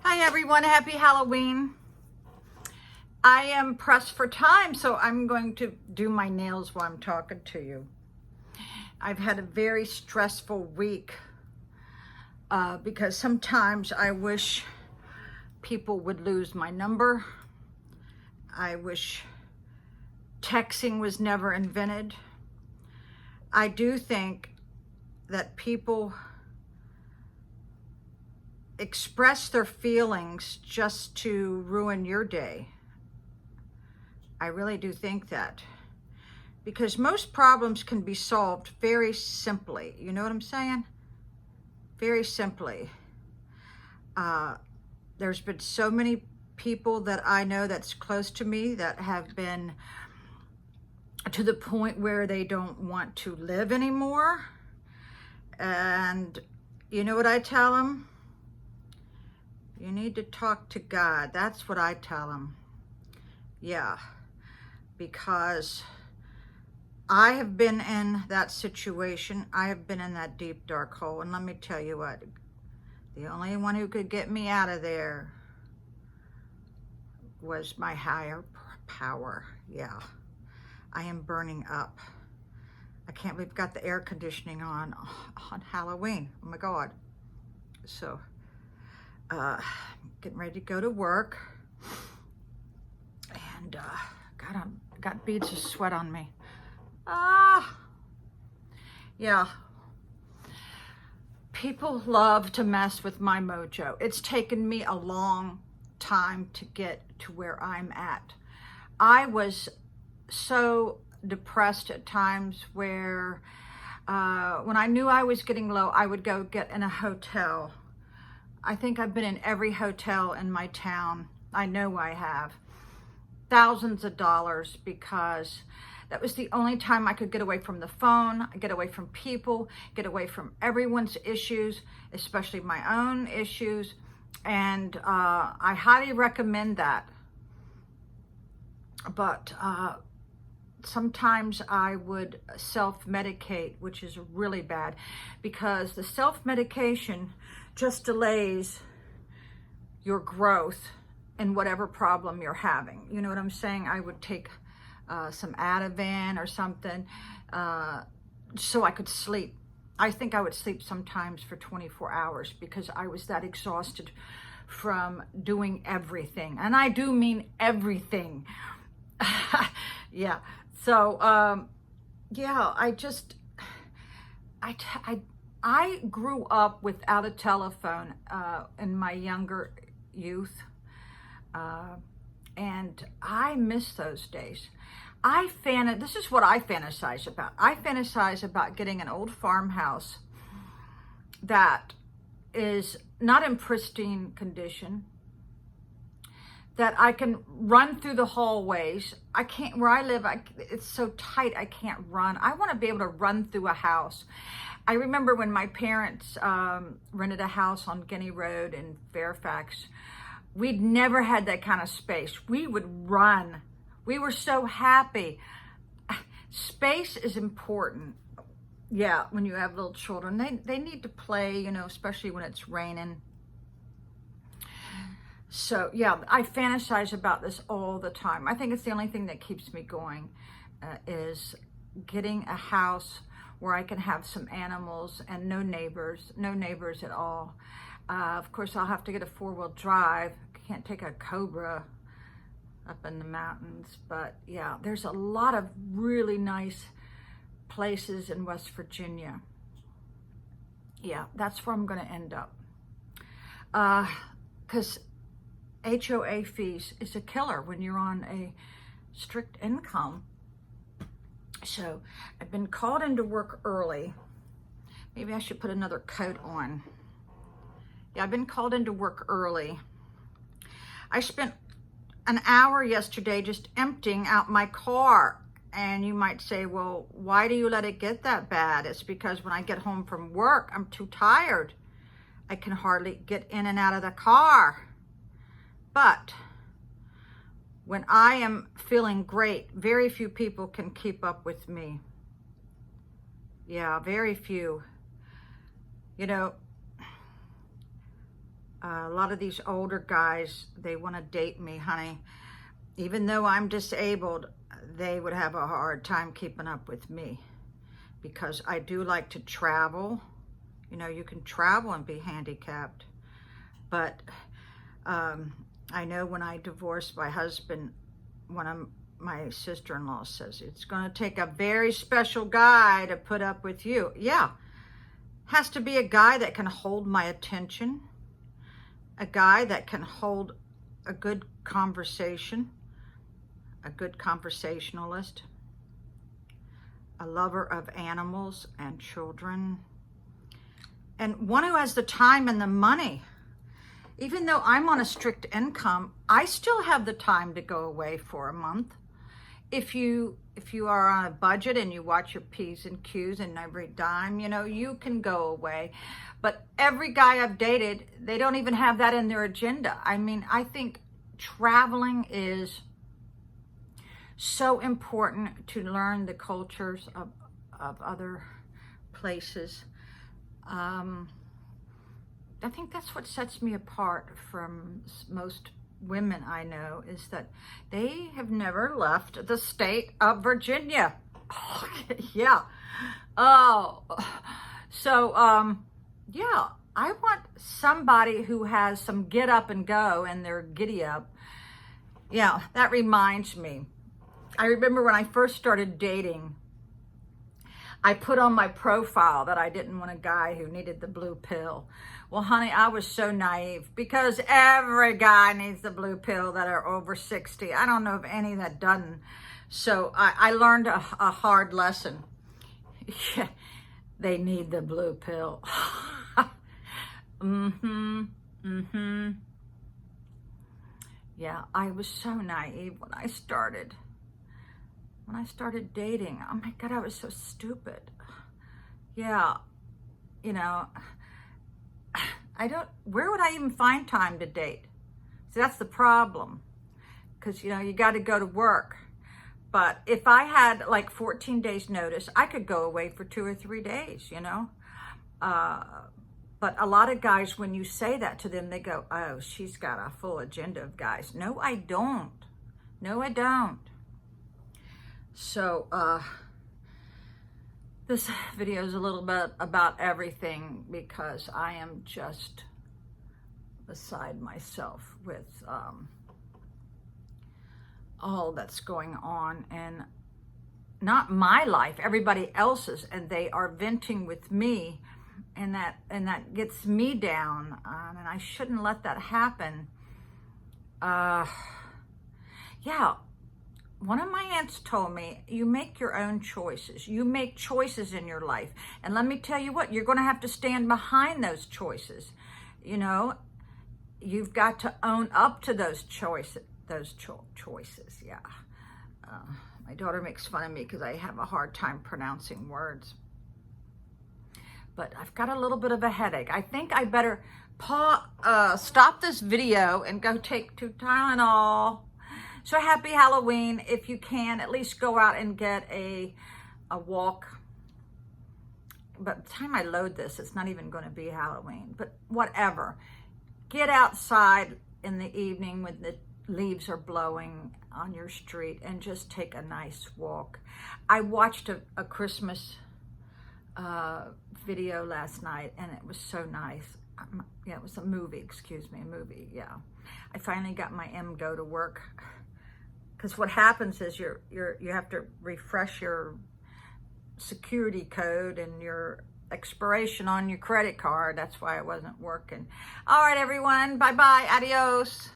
Hi everyone, happy Halloween. I am pressed for time, so I'm going to do my nails while I'm talking to you. I've had a very stressful week because sometimes I wish people would lose my number. I wish texting was never invented. I do think that people express their feelings just to ruin your day. I really do think that, because most problems can be solved very simply. You know what I'm saying? Very simply. There's been so many people that I know that's close to me that have been to the point where they don't want to live anymore. And you know what I tell them? You need to talk to God. That's what I tell them. Yeah, because I have been in that situation. I have been in that deep, dark hole. And let me tell you what, the only one who could get me out of there was my higher power. Yeah, I am burning up. I can't believe we've got the air conditioning on Halloween. Oh my God. So, getting ready to go to work, and God, I've got beads of sweat on me. Yeah. People love to mess with my mojo. It's taken me a long time to get to where I'm at. I was so depressed at times where when I knew I was getting low, I would go get in a hotel. I think I've been in every hotel in my town. I know I have. Thousands of dollars, because that was the only time I could get away from the phone, get away from people, get away from everyone's issues, especially my own issues. And I highly recommend that. But sometimes I would self-medicate, which is really bad, because the self-medication just delays your growth in whatever problem you're having. You know what I'm saying? I would take some Ativan or something so I could sleep. I think I would sleep sometimes for 24 hours because I was that exhausted from doing everything. And I do mean everything. Yeah. So, yeah, I grew up without a telephone in my younger youth, and I miss those days. This is what I fantasize about. I fantasize about getting an old farmhouse that is not in pristine condition, that I can run through the hallways. I can't, where I live, it's so tight, I can't run. I want to be able to run through a house. I remember when my parents rented a house on Guinea Road in Fairfax. We'd never had that kind of space. We would run. We were so happy. Space is important. Yeah, when you have little children, they need to play, you know, especially when it's raining. So yeah, I fantasize about this all the time. I think it's the only thing that keeps me going, is getting a house where I can have some animals and no neighbors at all. Of course, I'll have to get a 4-wheel drive. Can't take a Cobra up in the mountains, but yeah, there's a lot of really nice places in West Virginia. Yeah, that's where I'm going to end up. Because HOA fees is a killer when you're on a strict income. So I've been called into work early. Maybe I should put another coat on. Yeah, I've been called into work early. I spent an hour yesterday just emptying out my car. And you might say, well, why do you let it get that bad? It's because when I get home from work, I'm too tired. I can hardly get in and out of the car. But when I am feeling great, very few people can keep up with me. Yeah, very few. You know, A lot of these older guys, they want to date me, honey. Even though I'm disabled, they would have a hard time keeping up with me because I do like to travel. You know, you can travel and be handicapped. But I know when I divorced my husband, one of my sister-in-law says, it's going to take a very special guy to put up with you. Yeah, has to be a guy that can hold my attention, a guy that can hold a good conversation, a good conversationalist, a lover of animals and children, and one who has the time and the money. Even though I'm on a strict income, I still have the time to go away for a month. If you are on a budget and you watch your P's and Q's and every dime, you know, you can go away. But every guy I've dated, they don't even have that in their agenda. I mean, I think traveling is so important to learn the cultures of other places. I think that's what sets me apart from most women I know, is that they have never left the state of Virginia. Yeah. Oh, so, yeah, I want somebody who has some get up and go and they're giddy up. Yeah, that reminds me. I remember when I first started dating, I put on my profile that I didn't want a guy who needed the blue pill. Well, honey, I was so naive because every guy needs the blue pill that are over 60. I don't know of any that doesn't. So I learned a hard lesson. Yeah, they need the blue pill. Yeah, I was so naive when I started. When I started dating, oh my God, I was so stupid. Yeah, you know, where would I even find time to date? So that's the problem. Because, you know, you got to go to work. But if I had like 14 days notice, I could go away for 2 or 3 days, you know. But a lot of guys, when you say that to them, they go, oh, she's got a full agenda of guys. No, I don't. No, I don't. So, this video is a little bit about everything because I am just beside myself with all that's going on, and not my life, everybody else's, and they are venting with me, and that gets me down, and I shouldn't let that happen. Yeah. One of my aunts told me, you make your own choices. You make choices in your life. And let me tell you what, you're going to have to stand behind those choices. You know, you've got to own up to those choices. Yeah. My daughter makes fun of me because I have a hard time pronouncing words. But I've got a little bit of a headache. I think I better stop this video and go take 2 Tylenol. So happy Halloween. If you can, at least go out and get a walk. By the time I load this, it's not even going to be Halloween, but whatever. Get outside in the evening when the leaves are blowing on your street and just take a nice walk. I watched a Christmas video last night, and it was so nice. Yeah, it was a movie, a movie, yeah. I finally got my go to work. Because what happens is you have to refresh your security code and your expiration on your credit card. That's why it wasn't working. All right, everyone. Bye-bye. Adios.